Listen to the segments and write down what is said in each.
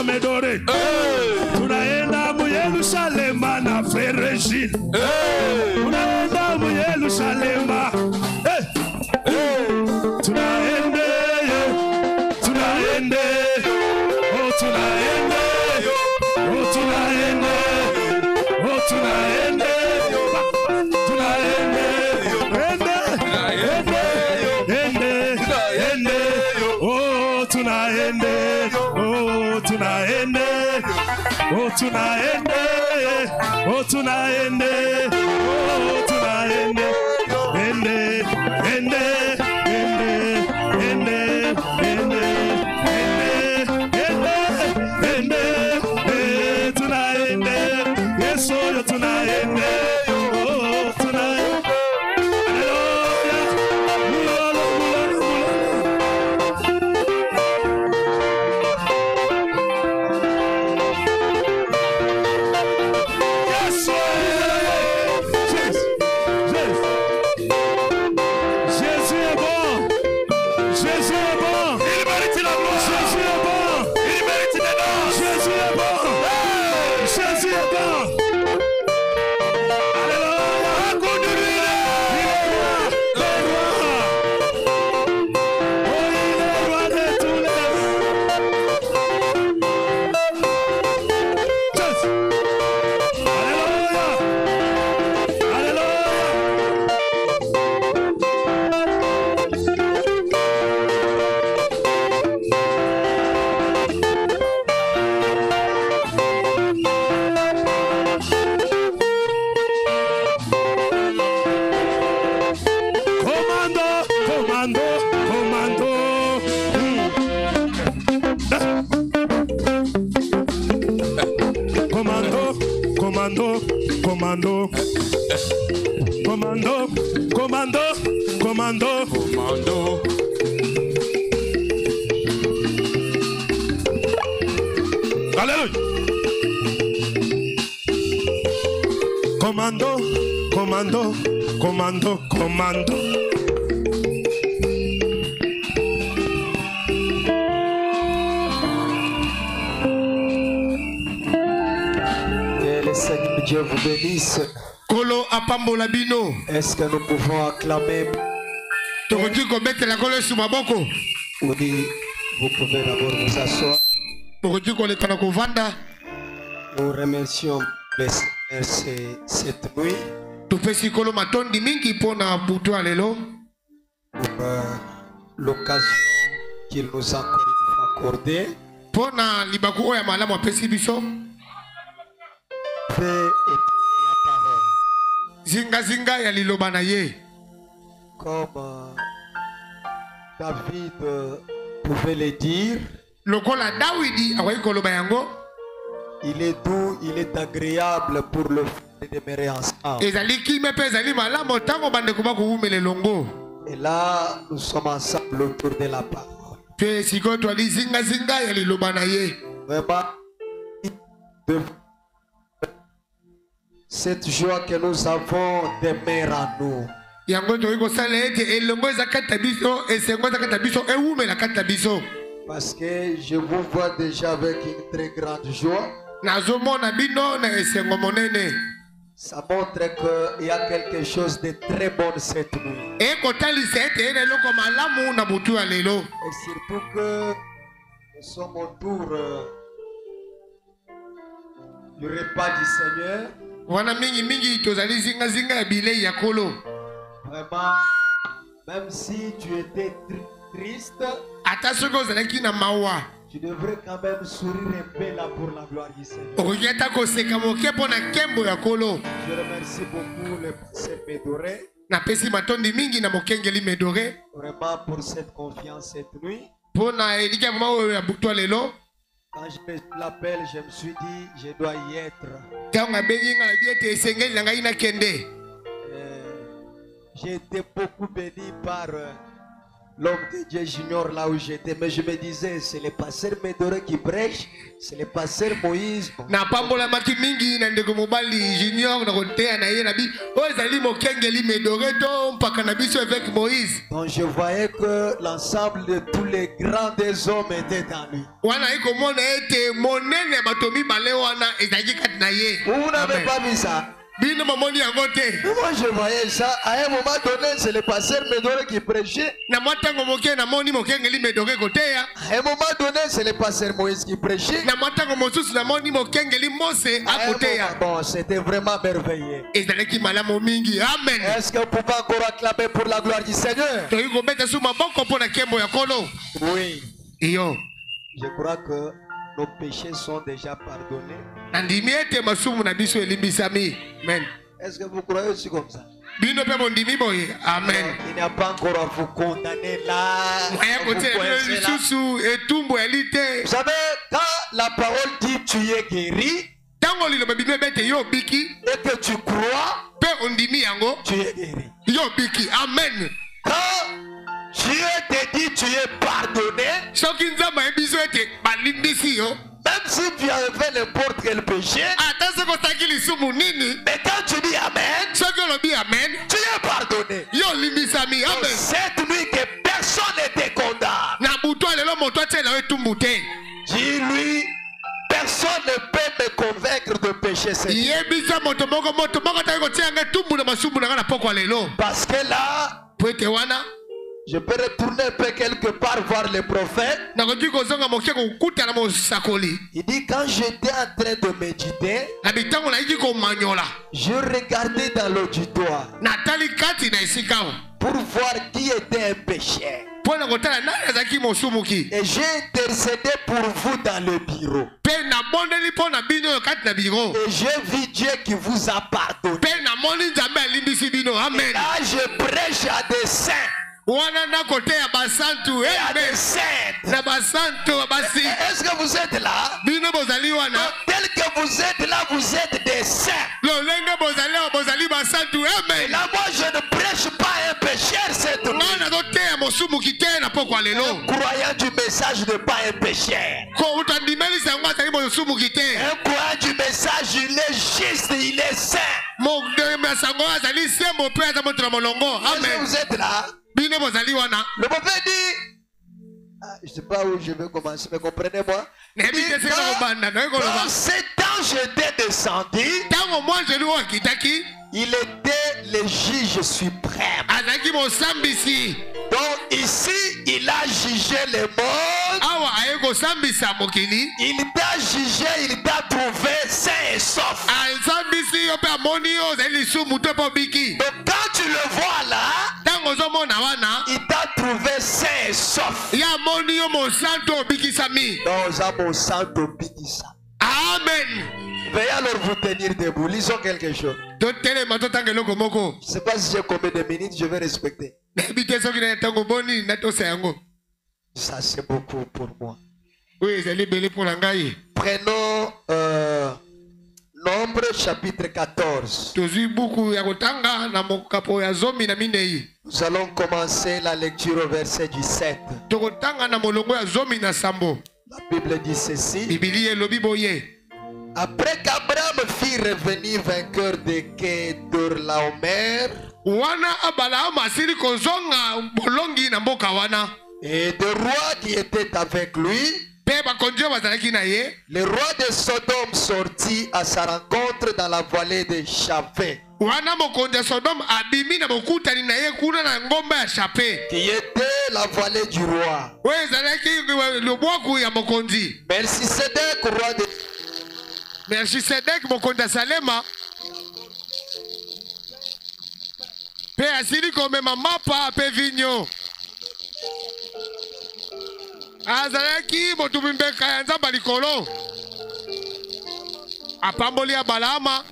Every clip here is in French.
medore. Tunaenda mu Yerusalema na frère Gilles. Tunaenda mu Yerusalema. Tunaende, tunaende, oh tunaende, oh tunaende, oh tunaende, tunaende, oh tunaende, oh tunaende, oh tunaende, oh tunaende, oh tunaende, commando. Alléluia. Commando, commando, commando, commando. Que le Seigneur Dieu vous bénisse. Kolo apambola bino. Est-ce que nous pouvons acclamer? Tokoki ko metela kolo sur maboko. Oui, vous pouvez d'abord vous asseoir. Tokoki ko letana ko vanda. Nous remercions le Seigneur cette nuit. Topesi kolo matondi mingi pona butu alelo. Pour l'occasion qu'il nous a encore une fois accordée. Pona libaku oya malamu apesi biso. Fait la parole. Zinga zinga ya liloba na ye. Comme David pouvait le dire, lokola Dawidi awai koloba yango, il est doux, il est agréable pour le fait de demeurer ensemble. ezali ki mepe ezali malamu tango bande kuba kuumele longo. Et là, nous sommes ensemble autour de la parole. Pe siko twali zinga zinga ya liloba na ye. Vraiment, cette joie que nous avons demeure en nous. Yango to iko sala ete elongo ezakata biso esengo ezakata biso ewumela kata biso. Parce que je vous vois déjà avec une très grande joie. Nazomona bino na esengo monene. Ça montre qu'il y a quelque chose de très bon cette nuit. E kotalisa ete ene loko malamu na butu ya lelo. Et surtout que nous sommes autour du repas du Seigneur. Wana mingi mingi tozali zinga zinga ya bilei ya kolo. Vraiment, même si tu étais triste, ata soki ozalaki na mawa, tu devrais quand même sourire un peu là pour la gloire du Seigneur. okoki ata koseka moke mpo na nkembo ya kolo. Je remercie beaucoup le pasteur Médoré. Napesi matondi mingi na mokengeli Medore. Vraiment pour cette confiance cette nuit. Mpo na elika mama oyo ya butu lelo. Quand je l'appelle, je me suis dit, je dois y être. Ntango abengi nga nabi ete esengeli na ngai nakende. J'ai été beaucoup béni par l'homme de Dieu j'ignore là où j'étais, mais je me disais, c'est le pasteur Médoré qui prêche, c'est le pasteur Moïse. Na pambola maki mingi na ndeko mobali junior na kotea na ye na bi oyo ezali mokengeli Médoré to mpaka na biso avec Moïse. Donc je voyais que l'ensemble de tous les grands des hommes étaient en lui. Wana ikomona ete monene bato mibale wana ezalaki kati na ye. Vous n'avez pas vu ça? Bino mamoni yango te. Moi je voyais ça, à un moment donné, c'est le pasteur Médoré qui prêchait. Na mwatango moke na moni mokengeli Médoré koteya. À un moment donné, c'est le pasteur Moïse qui prêchait. Na mwatango mosusu na moni mokengeli Mose akoteya. Bon, c'était vraiment merveilleux. Ezalaki malamu mingi. Amen. Est-ce que vous pouvez encore acclamer pour la gloire du Seigneur? Toyi kobeta su maboko mpo na kembo ya kolo. Oui. Iyo. Je crois que nos péchés sont déjà pardonnés. Nandimi ete masumu na biso elimbisami. Amen. Est-ce que vous croyez aussi comme ça? Bino pe mondimi boye. Amen. Il n'y a pas encore à vous condamner là. Mwaya kote bino lisusu etumbu elite. Vous savez, quand la parole dit tu es guéri Tango liloba bino bete yo biki. et que tu crois, Pe ondimi yango. tu es guéri. Yo biki. Amen. Quand Dieu te dit tu es pardonné, Soki nzamba ebiso ete balimbisi yo. même si tu as fait n'importe quel péché, Ata soko taki lisumu nini. mais quand tu dis Amen, Soki olobi amen. tu es pardonné. Yo limbisami. Donc, Amen. cette nuit que personne ne te condamne. Na butwa lelo moto atela etumbu te. Dis-lui, personne ne peut me convaincre de péché cette nuit. Yebisa moto moko tayi kotia nga etumbu na masumu na nga na pokwa lelo. Parce que là, Po ete wana. je peux retourner un peu quelque part voir les prophètes. Nakoki kozonga moke kokuta na mosakoli. Il dit, quand j'étais en train de méditer, Na bitango naiki komanyola. je regardais dans l'auditoire Natali kati na esika awa. pour voir qui était un pécheur. Mpo na kotala nani azalaki mosumuki. Et j'ai intercédé pour vous dans le bureau. Mpe nabondeli mpo na bino oyo kati na biro. Et j'ai vu Dieu qui vous a pardonné. Mpe namoni nzambe alimbisi bino. Amen. Là, je prêche à des saints Wana nakoteya basantu. et à Amen. des saintes. Na basantu basi. Est-ce que vous êtes là? Bino bozali wana. Tel que vous êtes là, vous êtes des saints. Lolenge bozali awa bozali basantu. Et Amen. là, moi, je ne prêche pas un pécheur cette nuit. Nga nazoteya mosumuki te na pokwa lelo. Croyant du message de pas un pécheur. Ko utandimelisa yango azali mosumuki te. Un croyant du message, il est juste, il est saint. Mosango azali sembo mpe aza moto na molongo. Est-ce que Amen. vous êtes là? Bino bozali wana. Le prophète dit, je ne sais pas où je vais commencer, mais comprenez-moi. Nayebi te seka kobanda naye koloba. Quand cet ange était descendu, Ntango mwanzeli oyo akitaki il était le juge suprême. azalaki mosambisi. Donc ici, il a jugé le monde. Awa aye kosambisa mokili. Il t'a jugé, il t'a trouvé sain et sauf. Asambisi yo mpe amoni yo ozali lisumu to mpo biki. Donc quand tu le vois là, Ntango ozomona wana il t'a trouvé sain et sauf. ye amoni yo mosantu obikisami. Donc, ça, mon sang t'obéit ça. Amen. Veuillez alors vous tenir debout. Lisons quelque chose. Totelema totanga eloko moko. Je ne sais pas si j'ai combien de minutes, je vais respecter. Nayebi te soki na ntango boni natosa yango. Ça, c'est beaucoup pour moi. Oyo ezali ebele mpo na ngai. Prenons Nombre chapitre 14. Tozwi buku ya kotanga na mokapo ya zomi na minei. Nous allons commencer la lecture au verset du 7. Tokotanga na molongo ya zomi na sambo. La Bible dit ceci. Bibili elobi boye. Après qu'Abraham fit revenir vainqueur de Kedorlaomer Wana Abraham asili kozonga bolongi na mboka wana. et des rois qui étaient avec lui, Pe bakonzi bazalaki na ye. le roi de Sodome sortit à sa rencontre dans la vallée de Chavé, Wana mokonzi ya Sodome abimi na bokutani na ye kuna na ngomba ya Chape. qui était la vallée du roi. Oyo ezalaki lobwaku ya mokonzi. Melchisedec, roi de Melchisedek mokonzi ya Salema. Pe asili komema mapa pe vinyo. Azalaki motumbi mbeka ya nzamba likolo. Apamboli ya Balama.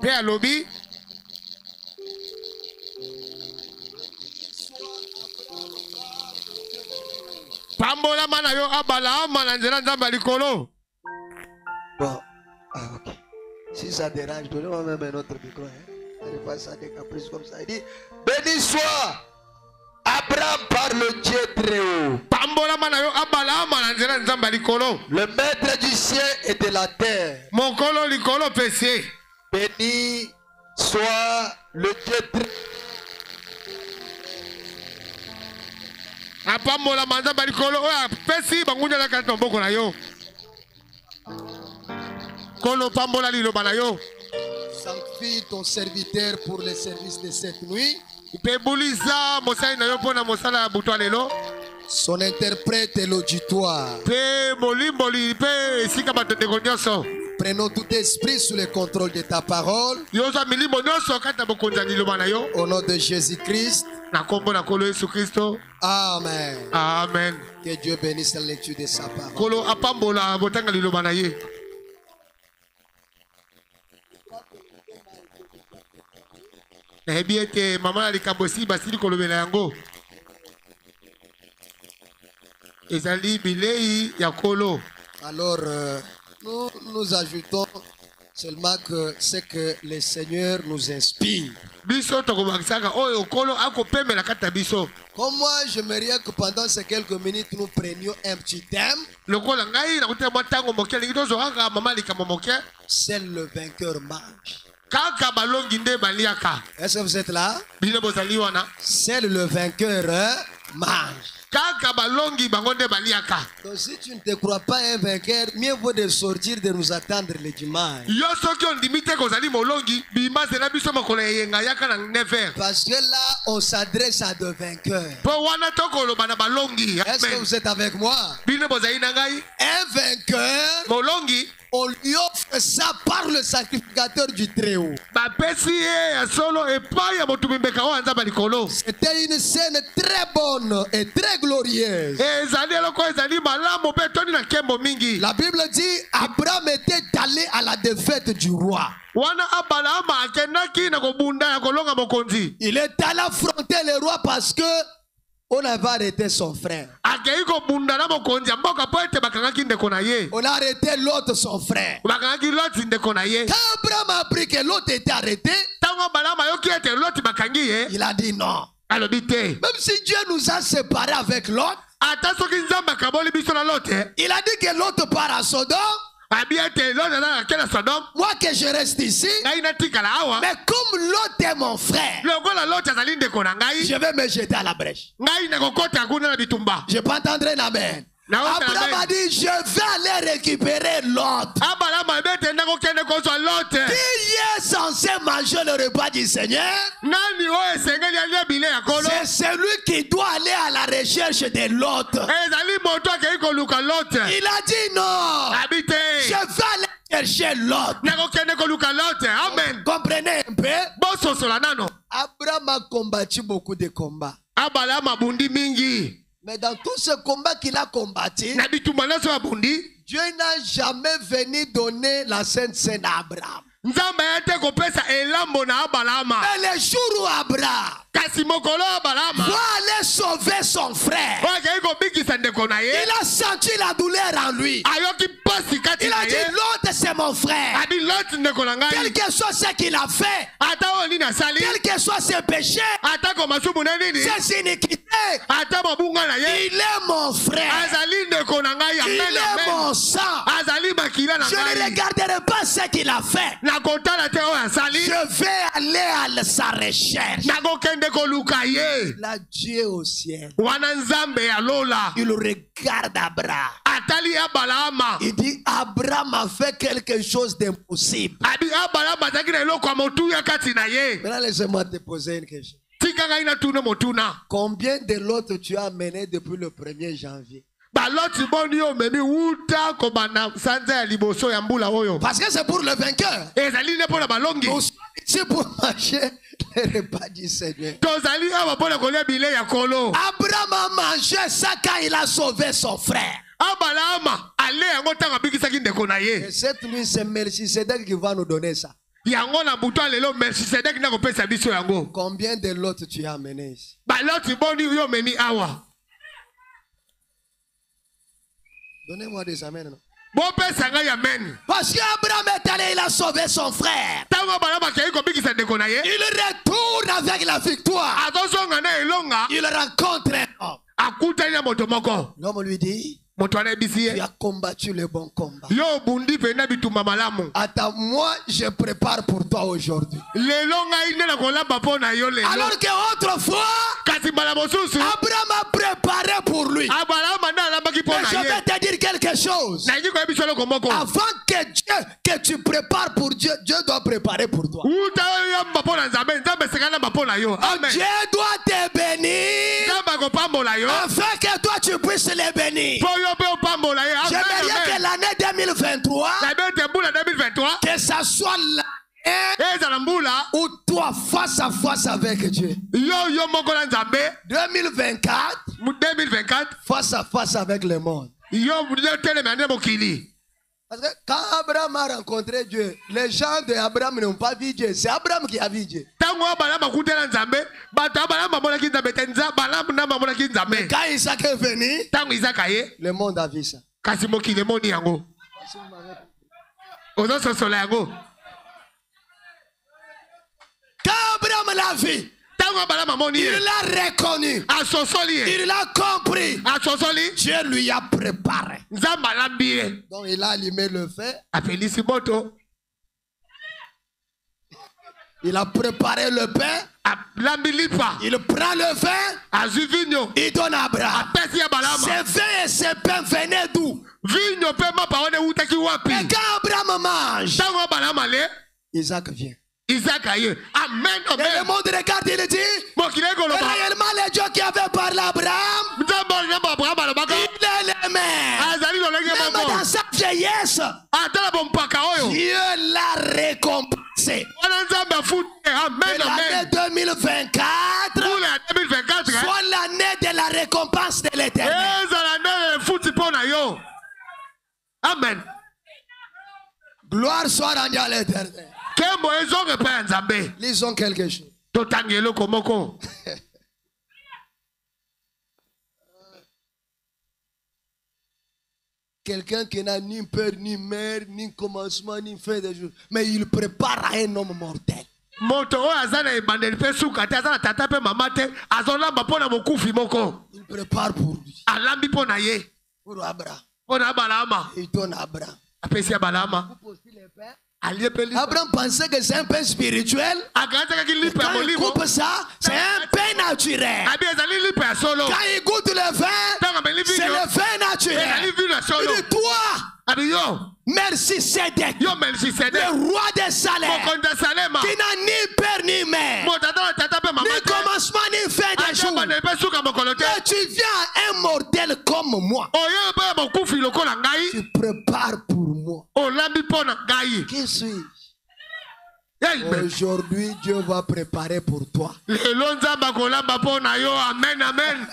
Pe alobi. Pambola mana yo Abalama na nzela nzamba likolo. Bon, ok. Si ça dérange, donnez-moi même un autre micro. Hein? Allez pas ça des caprices comme ça. Il dit, béni soit Abraham par le Dieu très haut. Le maître du ciel et de la terre. Béni soit le Dieu très haut. Sanctifie ton serviteur pour le service de cette nuit. Son interprète et l'auditoire. Prenons tout esprit sous le contrôle de ta parole. Au nom de Jésus-Christ. Amen. Amen. Que Dieu bénisse la lecture de sa parole. Alors, nous ajoutons seulement que c'est que le Seigneur nous inspire. Comme moi, j'aimerais que pendant ces quelques minutes, nous prenions un petit thème. Seul le vainqueur mange. Est-ce que vous êtes là? Seul le vainqueur mange. Donc si tu ne te crois pas un vainqueur, mieux vaut de sortir de nous attendre le dimanche. Parce que là, on s'adresse à de vainqueurs. Est-ce que vous êtes avec moi? Un vainqueur, on lui offre ça par le sacrificateur du Très-Haut. C'était une scène très bonne et très glorieuse. La Bible dit Abraham était allé à la défaite du roi. Il est allé affronter le roi parce que on avait arrêté son frère. On a arrêté l'autre, son frère. Quand Abraham a appris que l'autre était arrêté, il a dit non. Même si Dieu nous a séparés avec l'autre, il a dit que l'autre part à Sodome. Moi que je reste ici, mais comme l'autre est mon frère, je vais me jeter à la brèche. Je peux entendre un amen. Abraham a dit, je vais aller récupérer l'autre. Qui est censé manger le repas du Seigneur? C'est celui qui doit aller à la recherche de l'autre. Il a dit non. Je vais aller chercher l'autre. Amen. Comprenez un peu? Abraham a combattu beaucoup de combats. Mais dans tout ce combat qu'il a combattu, Dieu n'a jamais venu donner la Sainte Seine à Abraham. Mais le jour où Abraham va aller sauver son frère, il a senti la douleur en lui. Il a dit l'autre c'est mon frère. Quel que soit ce qu'il a fait, quel que soit ses péchés, ses iniquités, il est mon frère. Il est mon sang. Je ne regarderai pas ce qu'il a fait. Je vais aller à sa recherche. Là, Dieu au ciel, il regarde Abraham. Il dit Abraham a fait quelque chose d'impossible. Maintenant laissez-moi te poser une question. Combien de l'autre tu as mené depuis le 1er janvier? Parce que c'est pour le vainqueur. C'est pour manger le repas du Seigneur. Abraham a mangé ça quand il a sauvé son frère. Et cette nuit, c'est Melchisedec qui va nous donner ça. Combien de l'autre tu as amené ici? Donnez-moi des amens. Non? Parce qu'Abraham est allé, il a sauvé son frère. Il retourne avec la victoire. Il rencontre un homme. L'homme lui dit, tu as combattu le bon combat. Attends, moi je prépare pour toi aujourd'hui. Alors qu'autrefois, Abraham a préparé pour lui. Mais je vais te dire quelque chose. Avant que tu prépares pour Dieu, Dieu doit préparer pour toi. Dieu doit te bénir afin que toi tu puisses les bénir. J'aimerais que l'année 2023, que ça soit l'année où toi face à face avec Dieu. 2024, face à face avec le monde. Parce que quand Abraham a rencontré Dieu, les gens d'Abraham n'ont pas vu Dieu. C'est Abraham qui a vu Dieu. Mais quand Isaac est venu, le monde a vu ça. Quand Abraham l'a vu, il l'a reconnu, il l'a compris. Dieu lui a préparé. Donc il a allumé le feu. Il a préparé le pain. Il prend le vin. Il donne à Abraham. Ces vins et ces pains venaient d'où? Et quand Abraham mange, Isaac vient. Amen, amen. Et le monde regarde, il dit, réellement le Dieu qui avait parlé à Abraham, il est le même. Même dans sa vieillesse, Dieu l'a récompensé. L'année 2024 soit l'année de la récompense de l'Éternel. Amen. Gloire soit rendue à l'Éternel. Lisons quelque chose. Quelqu'un qui n'a ni père, ni mère, ni commencement, ni fin des jours. Mais il prépare à un homme mortel. Il prépare pour lui. Pour Abraham. Il donne à Abraham. Abraham pensait que c'est un pain spirituel. Quand il coupe ça, c'est un pain naturel. Quand il goûte le vin, c'est le vin naturel. Il dit, toi, merci Sédek, le roi de Salem, qui n'a ni père ni mère, ni commencement ni fin de jour. Que tu viens un mortel comme moi. Tu prépares pour moi. Qui suis-je? Aujourd'hui, Dieu va préparer pour toi. Amen, amen.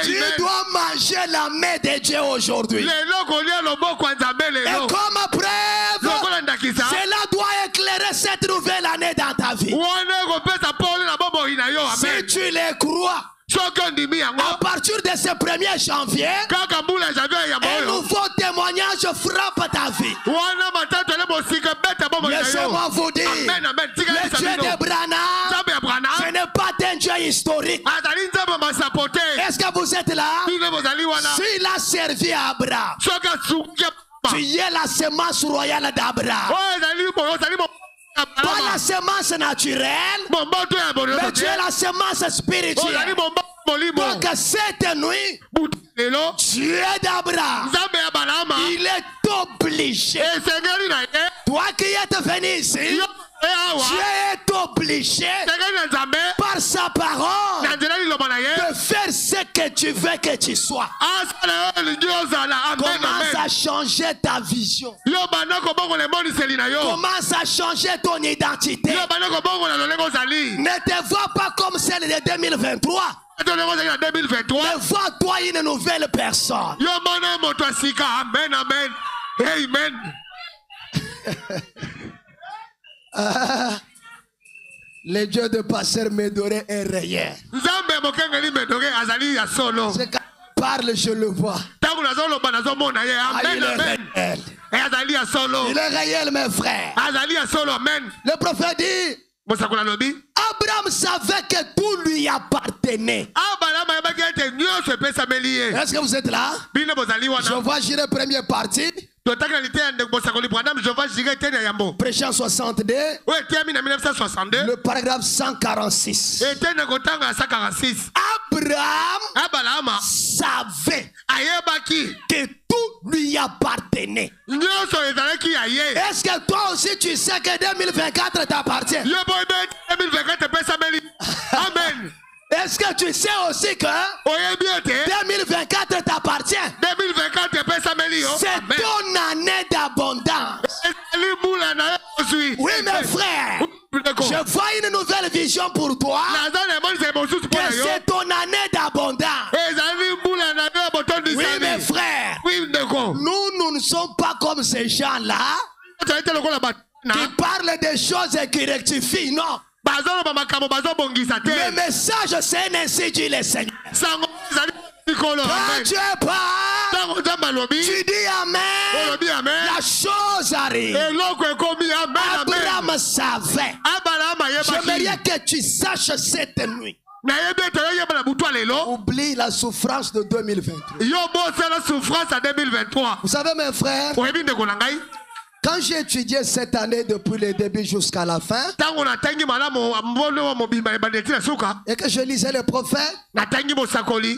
Tu dois manger la main de Dieu aujourd'hui. Et comme preuve, cela doit éclairer cette nouvelle année dans ta vie. Si tu les crois, à partir de ce 1er janvier, un nouveau témoignage frappe ta vie. Laissez-moi vous dire, le Dieu de Branham, ce n'est pas un Dieu historique. Est-ce que vous êtes là? S'il a servi à Abraham, tu es la semence royale d'Abraham. Pas la semence naturelle, mais tu es la semence spirituelle. Donc cette nuit, Dieu d'Abraham, il est obligé. Toi qui es venu ici, Dieu est obligé par sa parole de faire ce que tu veux que tu sois. Commence à changer ta vision. Commence à changer ton identité. Ne te vois pas comme celle de 2023. Mais vois-toi une nouvelle personne. Amen, amen. Amen. Le Dieu de Pasteur Médoré est réel. C'est quand il parle, je le vois. Amen, amen. réel. Il est réel, mes frères. Amen. Le prophète dit, Abraham savait que tout lui appartenait. Est-ce que vous êtes là? Je vois J'irai première partie. Prêchant 62. Le paragraphe 146. Abraham savait que tout lui appartenait. Est-ce que toi aussi tu sais que 2024 t'appartient? Amen. Est-ce que tu sais aussi que 2024 t'appartient? C'est ton année d'abondance. Oui, mes frères. Je vois une nouvelle vision pour toi. Que c'est ton année d'abondance. Oui, mes frères. Nous ne sommes pas comme ces gens-là qui parlent des choses et qui rectifient. Non. Le message, c'est ainsi dit le Seigneur. Quand tu es pas, tu dis Amen. La chose arrive. Abraham savait. J'aimerais que tu saches cette nuit. Oublie la souffrance de 2023. Vous savez, mes frères, quand j'ai étudié cette année depuis le début jusqu'à la fin, et que je lisais les prophètes,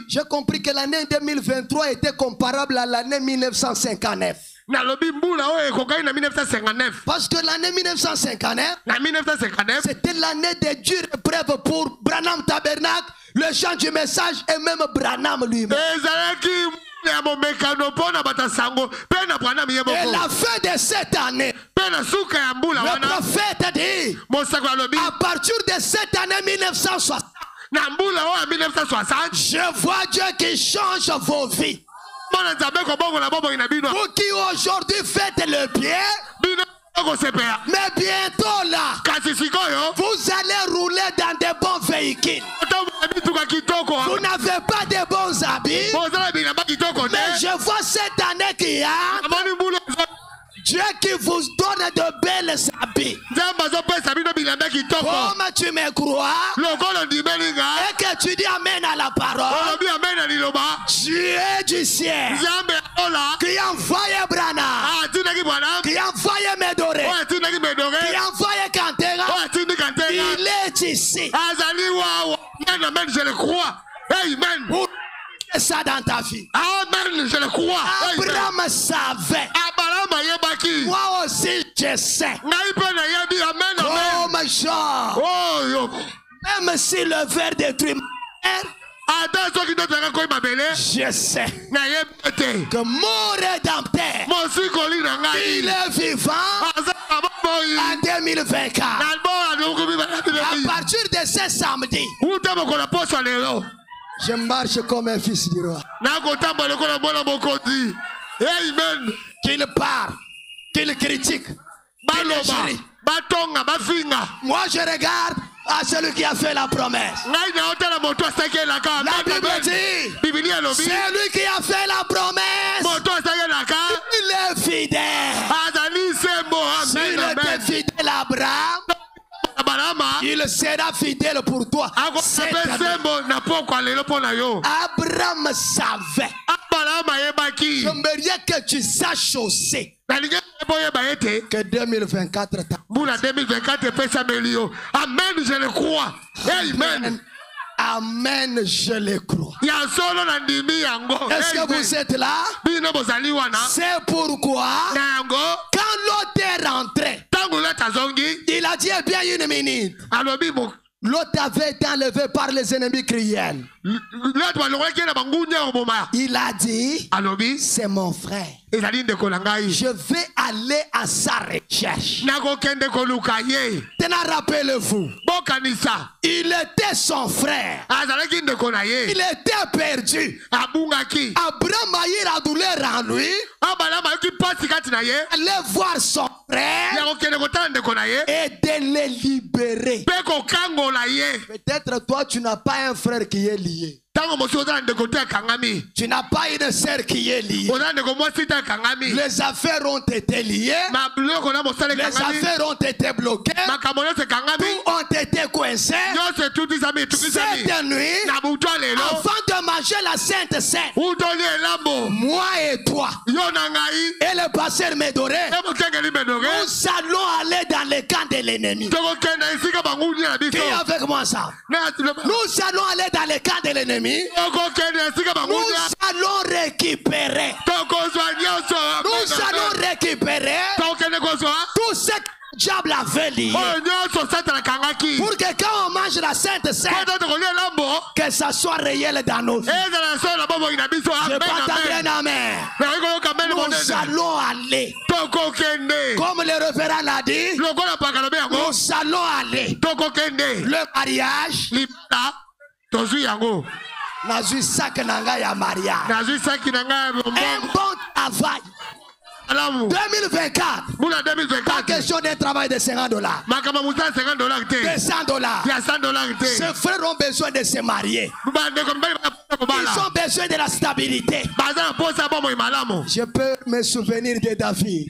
j'ai compris que l'année 2023 était comparable à l'année 1959. Parce que l'année 1959, c'était l'année des dures épreuves pour Branham Tabernacle, le chant du message et même Branham lui-même. Et la fin de cette année, le prophète a dit, à partir de cette année 1960, je vois Dieu qui change vos vies. Vous qui aujourd'hui faites le bien, mais bientôt là, vous allez rouler dans des bons véhicules. Vous n'avez pas de bons habits, mais je vois cette année qu'il y a Dieu qui vous donne de belles habits. Comme tu me crois et que tu dis Amen à la parole, Dieu du ciel qui a envoyé Branham, qui a envoyé Médoré, qui a envoyé Cantera, il est ici. Je le crois. Amen. Ça dans ta vie. Amen, je le crois. Abraham savait. Moi aussi je sais. Comme Jean. Même si le verre détruit ma mère, je sais que mon rédempteur, il est vivant en 2024. À partir de ce samedi, je marche comme un fils du roi. Amen. Qu'il parle, qu'il critique, qu'il écrit. Moi je regarde à celui qui a fait la promesse. La Bible dit, c'est lui qui a fait la promesse. Il est fidèle. S'il était fidèle à Abraham, il sera fidèle pour toi. Abraham savait. J'aimerais que tu saches aussi que 2024 Amen, je le crois. Amen. Amen, je le crois. Est-ce que vous êtes là? C'est pourquoi quand l'autre est rentré, il a dit bien une minute. L'autre avait été enlevé par les ennemis cruels. Il a dit, c'est mon frère. Je vais aller à sa recherche. Rappelez-vous, il était son frère. Il était perdu. Abraham a eu la douleur en lui. Allez voir son frère et de le libérer. Peut-être toi tu n'as pas un frère qui est lié. Tu n'as pas une sœur qui est liée. Les affaires ont été liées. Les affaires ont été bloquées. Tout ont été coincés. Cette nuit, avant de manger la Sainte Seine, moi et toi, et le pasteur Médoré, nous allons aller dans le camp de l'ennemi. Qui est avec moi ça? Nous allons aller dans le camp de l'ennemi. Nous allons récupérer. Nous allons récupérer tout ce que le diable avait lié. Pour que quand on mange la Sainte Seine, que ça soit réel dans nos vies. Je m'attendrai un amen. Nous allons aller. Comme le révérend l'a dit, nous allons aller. Le mariage. Nazui sac nanga ya mariage. Un bon travail. 2024. Pas question d'un travail de $50. $200. Ces frères ont besoin de se marier. Ils ont besoin de la stabilité. Je peux me souvenir de David.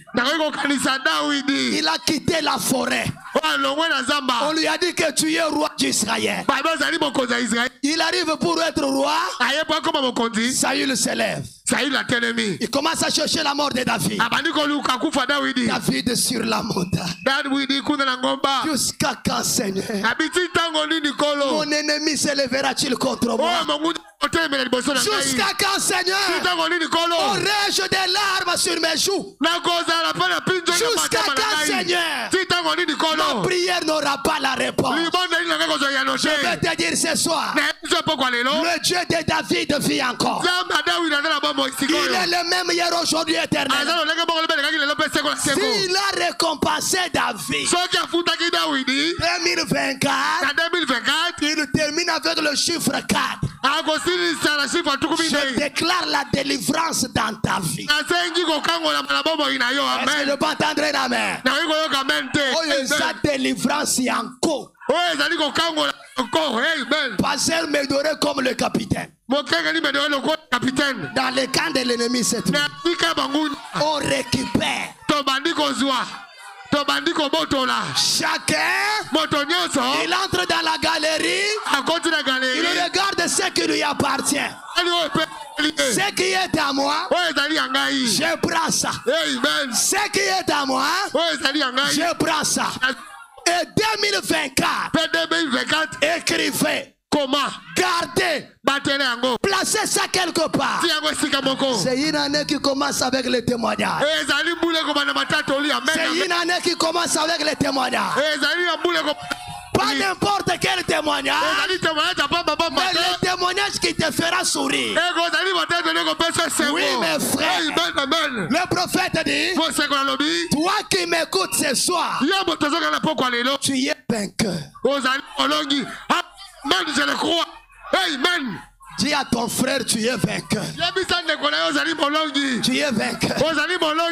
Il a quitté la forêt. On lui a dit que tu es roi d'Israël. Il arrive pour être roi. Saül se lève. Il commence à chercher la mort de David. David sur la montagne. Jusqu'à quand, Seigneur? Mon ennemi se lèvera-t-il contre moi? Jusqu'à quand, Seigneur? Aurais-je des larmes sur mes joues? Jusqu'à quand, Seigneur? Ma prière n'aura pas la réponse. Je vais te dire ce soir, le Dieu de David vit encore. Il est le même hier, aujourd'hui, éternel. S'il a récompensé David 2024, il termine avec le chiffre 4. Je déclare la délivrance dans ta vie. Est-ce que je peux entendre un amen? Oh, sa délivrance est en cours. Pasteur Médoré comme le capitaine. Dans le camp de l'ennemi cette nuit, on récupère. Chacun, il entre dans la galerie. Il regarde ce qui lui appartient. Ce qui est à moi, je prends ça. Ce qui est à moi, je prends ça. Et 2024, écrivez. Comment? Gardez. Placez ça quelque part. C'est une année qui commence avec le témoignage. C'est une année qui commence avec le témoignage. Pas n'importe quel témoignage, mais le témoignage qui te fera sourire. Oui, mes frères. Le prophète dit, toi qui m'écoutes ce soir, tu es vainqueur. Amen, je le crois. Amen. Dis à ton frère, tu es vainqueur. Tu es vainqueur.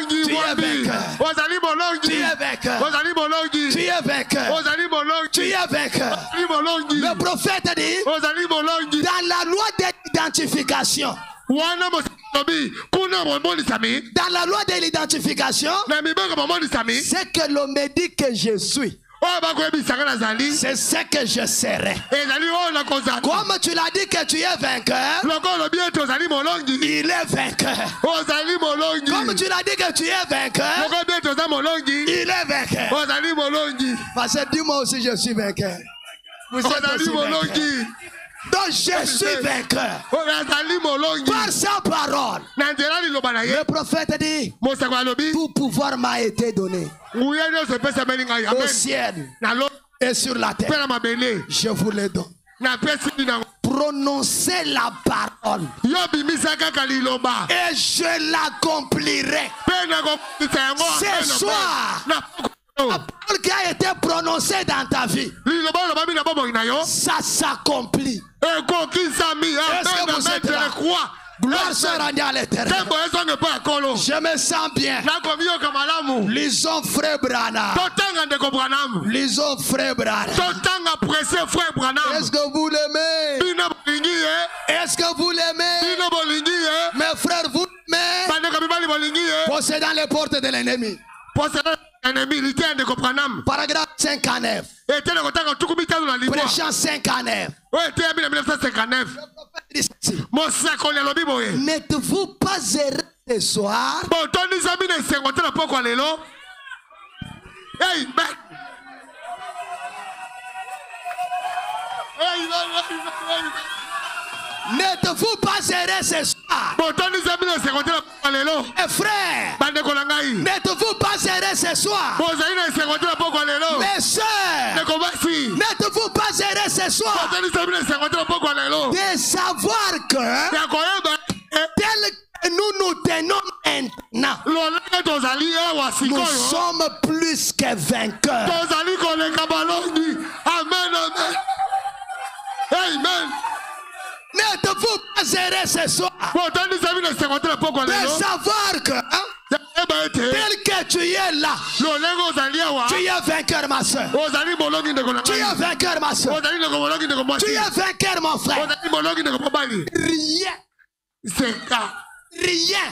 Tu es vainqueur. Tu es vainqueur. Tu es vainqueur. Tu es vainqueur. Le prophète dit, dans la loi d'identification, dans la loi de l'identification, c'est que l'on me dit que je suis. C'est ce que je serai. Comme tu l'as dit que tu es vainqueur, il est vainqueur. Comme tu l'as dit que tu es vainqueur, il est vainqueur. Parce que dis-moi aussi je suis vainqueur. Vous êtes aussi vainqueur. Donc je suis vainqueur par sa parole. Le prophète dit, tout pouvoir m'a été donné au ciel et sur la terre. Je vous le donne. Prononcez la parole et je l'accomplirai. Ce soir, la parole qui a été prononcée dans ta vie, ça s'accomplit. Est-ce que vous êtes là? Gloire soit rendue à l'Éternel. Je me sens bien. Lisons frère Branham. Lisons frère Branham. Est-ce que vous l'aimez? Est-ce que vous l'aimez? Mes frères, vous l'aimez? Possédant les portes de l'ennemi. Paragraphe 59. Prêchant 59. N'êtes-vous pas erré ce soir? N'êtes-vous pas erré ce soir? Frère, n'êtes-vous pas erré ce soir? Mes soeurs, n'êtes-vous pas erré ce soir? De savoir que tel que nous nous tenons maintenant, nous sommes plus que vainqueurs. Amen, amen. Amen. N'êtes-vous pas erré ce soir? De savoir que tel que tu es là, tu es vainqueur, ma soeur. Tu es vainqueur, ma soeur. Tu es vainqueur, mon frère. Rien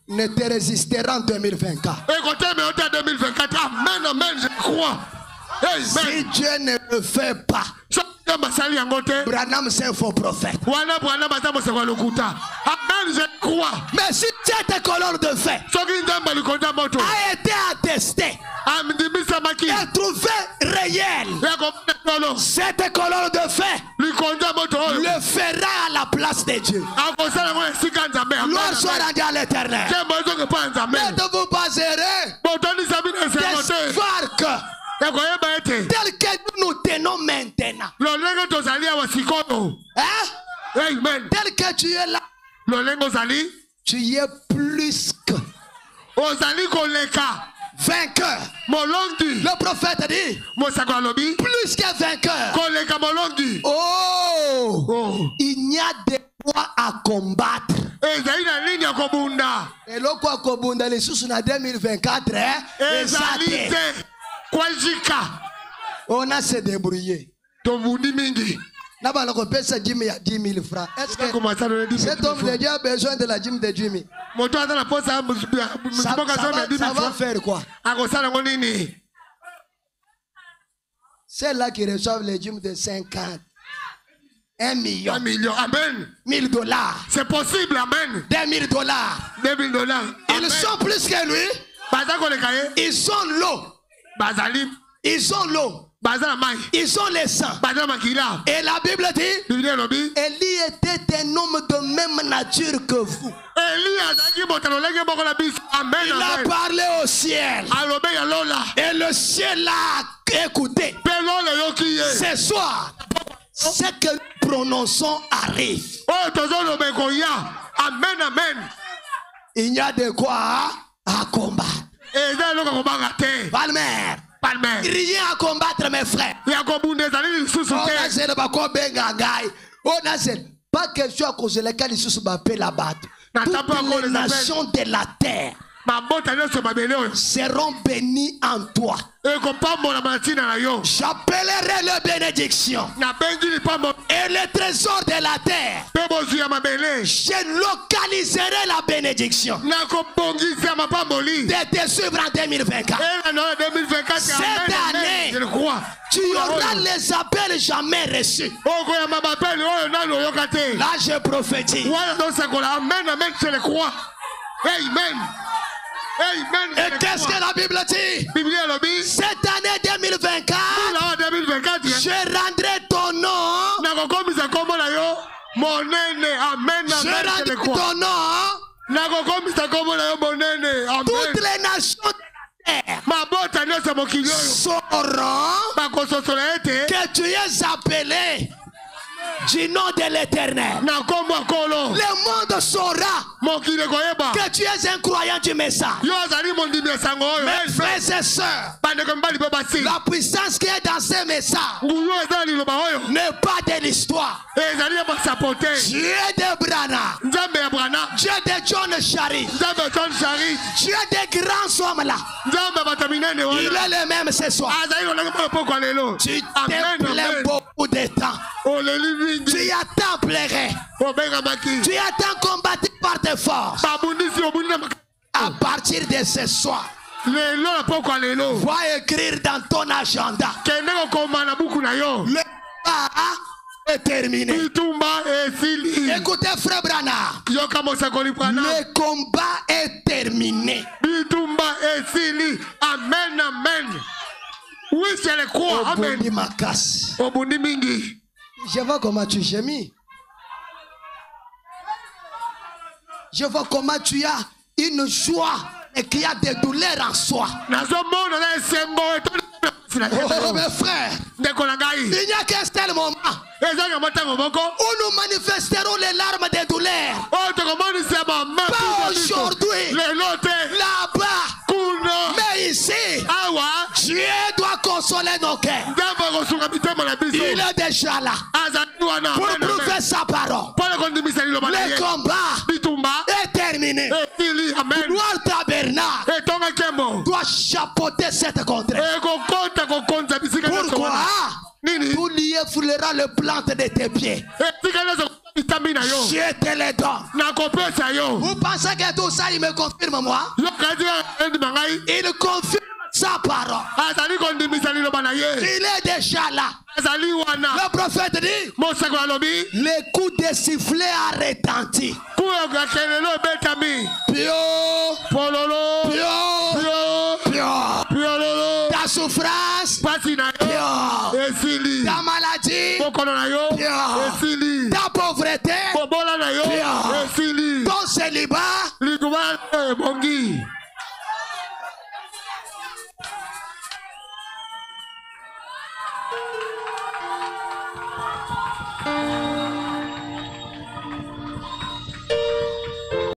ne te résistera en 2024. Amen, amen, je crois. Si Dieu ne le fait pas, Branham c'est un faux prophète. Amen, je crois. Mais si cette colonne de fait a été attestée et trouvée réelle, cette colonne de fait le fera à la place de Dieu. Gloire soit rendue à l'Éternel. N'êtes-vous pas errés d'espoir que tel que nous nous tenons maintenant, Amen. tel que tu es là, tu es plus que vainqueur. Le prophète dit plus que vainqueur. Oh, il n'y a de quoi à combattre. Et le quoi combattre les sous na 2024 on a se débrouillé. Là, on a 10 000 francs. Est-ce que cet homme de Dieu a besoin de la dîme de 10 000? Ça va faire quoi? C'est là qui reçoivent les dîmes de 50. 1 million. 1 million, amen. $1000. C'est possible, amen. $2000. Ils sont plus que lui. Ils sont l'eau. Ils ont l'eau. Ils ont les sangs. Et la Bible dit Élie était un homme de même nature que vous. Il a parlé au ciel. Et le ciel a écouté. Ce soir, ce que nous prononçons arrive. Amen, amen. Il y a de quoi à combattre. Palmer. Rien à combattre, mes frères. Pas question à cause de laquelle ils se battent la batte. Toutes les nations de la terre seront bénis en toi. J'appellerai les bénédictions et les trésors de la terre. Je localiserai la bénédiction de te suivre en 2024. Cette année, tu auras les appels jamais reçus. Là, je prophétise. Amen, amen, je le crois. Amen. Amen. Et qu'est-ce que la Bible dit? Cette année 2024, je rendrai ton nom. Je rendrai ton nom. Toutes les nations sauront que tu es appelé du nom de l'Éternel. Le monde saura que tu es un croyant du message. Mes frères et sœurs, la puissance qui est dans ce message n'est pas de l'histoire. Dieu de Branham, Dieu de John Charit, Dieu des grands hommes là, il est le même ce soir. Tu te plains beaucoup de temps. Tu attends pleurer. Tu attends combattre par tes forces. À partir de ce soir, va écrire dans ton agenda. Le pas est terminé. Écoutez, frère Branham, le combat est terminé. Amen, amen. Oui, c'est le croix. Amen. Je vois comment tu gémis. Je vois comment tu as une joie et qu'il y a des douleurs en soi. Oh mes frères, il n'y a qu'un seul moment où nous manifesterons les larmes des douleurs. Pas aujourd'hui, là-bas, mais ici, Dieu doit consoler nos cœurs. Il est déjà là pour prouver sa parole. Le combat est terminé. Gloire tabernacle doit chapeauter cette contrée. Pourquoi? Tout lié foulera le plante de tes pieds. Je te les donne. Vous pensez que tout ça, il me confirme moi? Il confirme sa parole. Il est déjà là. Le prophète dit, le coup de sifflet a retenti. Pio, ta souffrance, ta maladie, ta pauvreté, ton célibat.